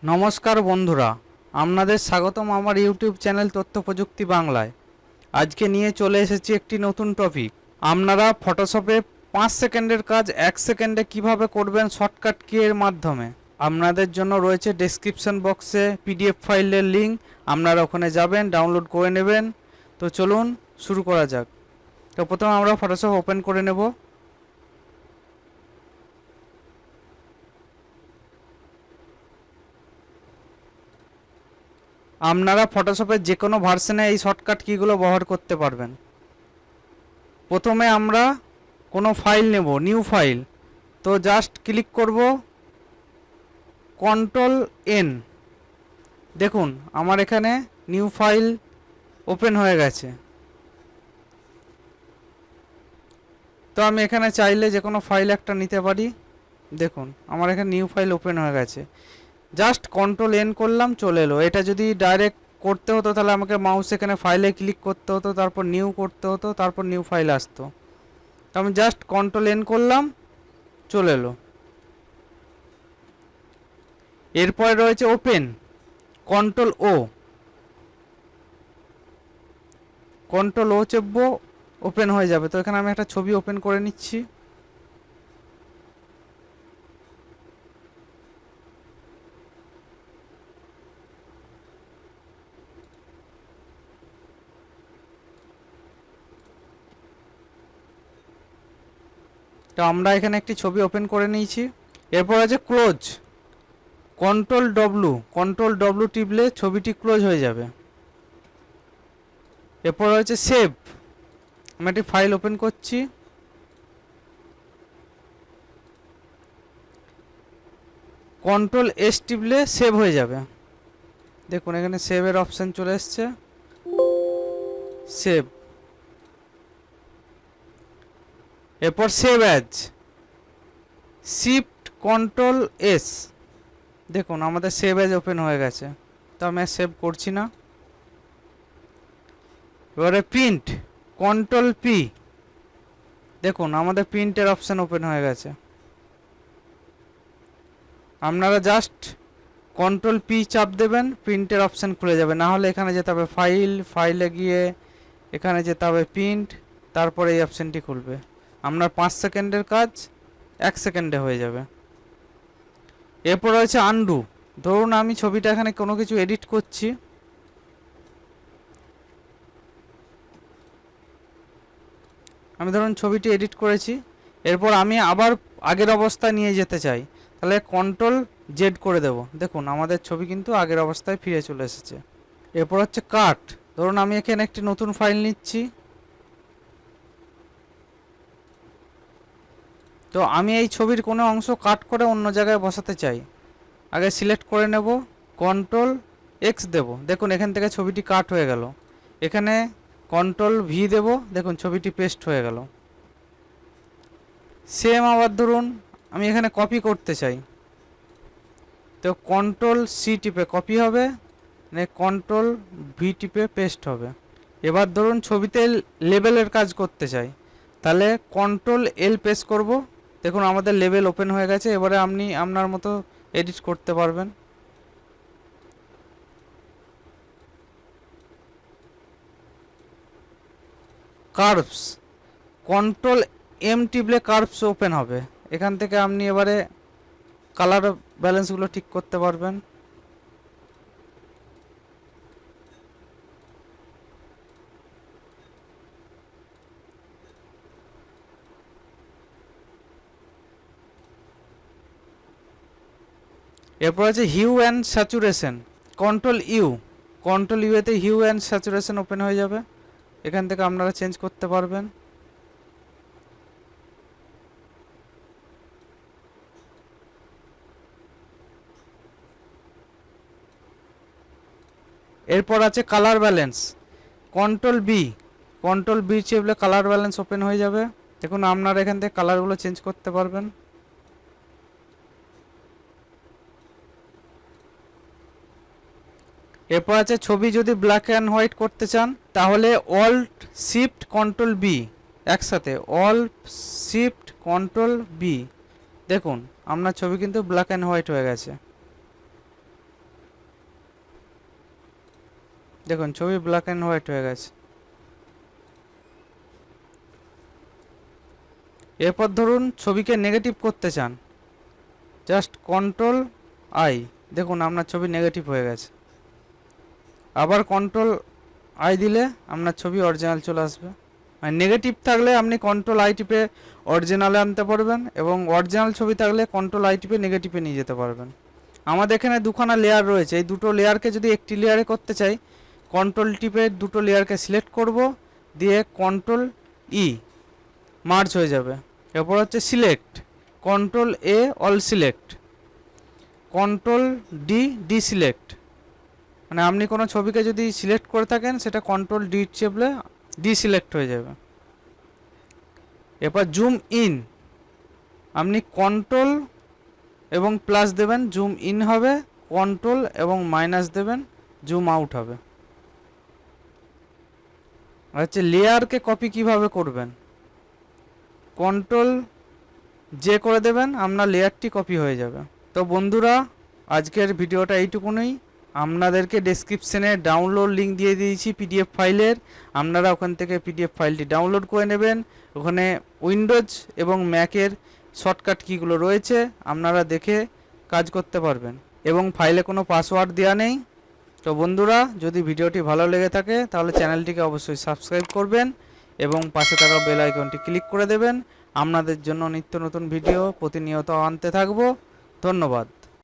নমস্কার বন্ধুরা, আপনাদের স্বাগতম আমার ইউটিউব চ্যানেল তথ্য প্রযুক্তি বাংলায়। আজকে নিয়ে চলে এসেছি একটি নতুন টপিক। আপনারা ফটোশপে 5 সেকেন্ডের কাজ 1 সেকেন্ডে কিভাবে করবেন শর্টকাট কি এর মাধ্যমে। আপনাদের জন্য রয়েছে ডেসক্রিপশন বক্সে পিডিএফ ফাইলের লিঙ্ক, আপনারা ওখানে যাবেন, ডাউনলোড করে নেবেন। তো চলুন শুরু করা যাক। তো প্রথমে আমরা ফটোশপ ওপেন করে নেব। আপনারা ফটোশপের যে কোনো ভার্সনে এই শর্টকাট কিগুলো ব্যবহার করতে পারবেন। প্রথমে আমরা কোনো ফাইল নেব, নিউ ফাইল। তো জাস্ট ক্লিক করব কন্ট্রোল এন। দেখুন আমার এখানে নিউ ফাইল ওপেন হয়ে গেছে। তো আমি এখানে চাইলে যে কোনো ফাইল একটা নিতে পারি। দেখুন আমার এখানে নিউ ফাইল ওপেন হয়ে গেছে। জাস্ট কন্ট্রোল এন করলাম, চলে এলো। এটা যদি ডাইরেক্ট করতে হতো তাহলে আমাকে মাউস এখানে ফাইলে ক্লিক করতে হতো, তারপর নিউ করতে হতো, তারপর নিউ ফাইল আসতো। তো আমি জাস্ট কন্ট্রোল এন করলাম, চলে এলো। এরপরে রয়েছে ওপেন, কন্ট্রোল ও। কন্ট্রোল ও চেপবো, ওপেন হয়ে যাবে। তো এখানে আমি একটা ছবি ওপেন করে নিচ্ছি। তো আমরা এখানে একটি ছবি ওপেন করে নিয়েছি। এরপর আছে ক্লোজ, কন্ট্রোল ডব্লু টিপলে ছবিটি ক্লোজ হয়ে যাবে। এরপর হচ্ছে সেভ। আমি একটি ফাইল ওপেন করছি। কন্ট্রোল এস টিপলে সেভ হয়ে যাবে। দেখুন এখানে সেভের অপশান চলে এসছে, সেভ। এরপর save as, shift control S. দেখুন আমাদের সেভ অ্যাজ ওপেন হয়ে গেছে। তো আমি আর সেভ করছি না। এবারে প্রিন্ট, কন্ট্রোল পি। দেখুন আমাদের প্রিন্টের অপশান ওপেন হয়ে গেছে। আপনারা জাস্ট কন্ট্রোল পি চাপ দেবেন, প্রিন্টের অপশান খুলে যাবে। না হলে এখানে যেতে হবে ফাইলে গিয়ে এখানে যেতে হবে প্রিন্ট, তারপরে এই অপশানটি খুলবে। আপনার 5 সেকেন্ডের কাজ 1 সেকেন্ডে হয়ে যাবে। এরপর রয়েছে আনডু। ধরুন আমি ছবিটা এখানে কোনো কিছু এডিট করছি। আমি ধরুন ছবিটি এডিট করেছি, এরপর আমি আবার আগের অবস্থায় নিয়ে যেতে চাই, তাহলে কন্ট্রোল জেড করে দেব। দেখুন আমাদের ছবি কিন্তু আগের অবস্থায় ফিরে চলে এসেছে। এরপর হচ্ছে কাট। ধরুন আমি এখানে একটি নতুন ফাইল নিচ্ছি। তো আমি এই ছবির কোনো অংশ কাট করে অন্য জায়গায় বসাতে চাই। আগে সিলেক্ট করে নেব, কন্ট্রোল এক্স দেব। দেখুন এখান থেকে ছবিটি কাট হয়ে গেল। এখানে কন্ট্রোল ভি দেব, দেখুন ছবিটি পেস্ট হয়ে গেল। সেম আবার ধরুন আমি এখানে কপি করতে চাই। তো কন্ট্রোল সি টিপে কপি হবে, কন্ট্রোল ভি টিপে পেস্ট হবে। এবার ধরুন ছবিতে লেবেলের কাজ করতে চাই, তাহলে কন্ট্রোল এল প্রেস করব। দেখুন আমাদের লেবেল ওপেন হয়ে গেছে। এবারে আপনি আপনার মতো এডিট করতে পারবেন। কার্ভস, কন্ট্রোল এম টিপলে কার্ভস ওপেন হবে। এখান থেকে আপনি এবারে কালার ব্যালেন্সগুলো ঠিক করতে পারবেন। এরপর আছে hue and saturation, control U এতে হিউ অ্যান্ড স্যাচুরেশন ওপেন হয়ে যাবে। এখান থেকে আপনারা চেঞ্জ করতে পারবেন। এরপর আছে কালার ব্যালেন্স, কন্ট্রোল বি চেপলে কালার ব্যালেন্স ওপেন হয়ে যাবে। দেখুন আপনারা এখান থেকে কালারগুলো চেঞ্জ করতে পারবেন। এরপর আছে ছবি যদি ব্ল্যাক অ্যান্ড হোয়াইট করতে চান, তাহলে অল্ট শিফট কন্ট্রোল বি একসাথে, অল্ট শিফট কন্ট্রোল বি। দেখুন আপনার ছবি কিন্তু ব্ল্যাক অ্যান্ড হোয়াইট হয়ে গেছে। দেখুন ছবি ব্ল্যাক অ্যান্ড হোয়াইট হয়ে গেছে। এরপর ধরুন ছবিকে নেগেটিভ করতে চান, জাস্ট কন্ট্রোল আই, দেখুন আপনার ছবি নেগেটিভ হয়ে গেছে। আবার কন্ট্রোল আই দিলে আপনার ছবি অরিজিনাল চলে আসবে। মানে নেগেটিভ থাকলে আপনি কন্ট্রোল আই টিপে অরিজিনালে আনতে পারবেন, এবং অরিজিনাল ছবি থাকলে কন্ট্রোল আই টিপে নেগেটিভে নিয়ে যেতে পারবেন। আমাদের এখানে দুখানা লেয়ার রয়েছে, এই দুটো লেয়ারকে যদি একটি লেয়ারে করতে চাই, কন্ট্রোল টিপে দুটো লেয়ারকে সিলেক্ট করব, দিয়ে কন্ট্রোল ই, মার্জ হয়ে যাবে। এরপর হচ্ছে select, control A all select, control D deselect. মানে আপনি কোনো ছবিকে যদি সিলেক্ট করে থাকেন সেটা কন্ট্রোল ডি চেপলে ডিসিলেক্ট হয়ে যাবে। এরপর জুম ইন, আপনি কন্ট্রোল এবং প্লাস দেবেন, জুম ইন হবে, কন্ট্রোল এবং মাইনাস দেবেন, জুম আউট হবে। আচ্ছা, লেয়ারকে কপি কিভাবে করবেন, কন্ট্রোল যে করে দেবেন, আপনার লেয়ারটি কপি হয়ে যাবে। তো বন্ধুরা, আজকের ভিডিওটা এইটুকুনই। আপনাদেরকে ডেসক্রিপশনে ডাউনলোড লিঙ্ক দিয়ে দিয়েছি পিডিএফ ফাইলের, আপনারা ওখান থেকে পিডিএফ ফাইলটি ডাউনলোড করে নেবেন। ওখানে উইন্ডোজ এবং ম্যাকের শর্টকাট কিগুলো রয়েছে, আপনারা দেখে কাজ করতে পারবেন, এবং ফাইলে কোনো পাসওয়ার্ড দেওয়া নেই। তো বন্ধুরা, যদি ভিডিওটি ভালো লেগে থাকে তাহলে চ্যানেলটিকে অবশ্যই সাবস্ক্রাইব করবেন এবং পাশে থাকা বেল আইকনটি ক্লিক করে দেবেন। আপনাদের জন্য নিত্য নতুন ভিডিও প্রতিনিয়ত আনতে থাকবো। ধন্যবাদ।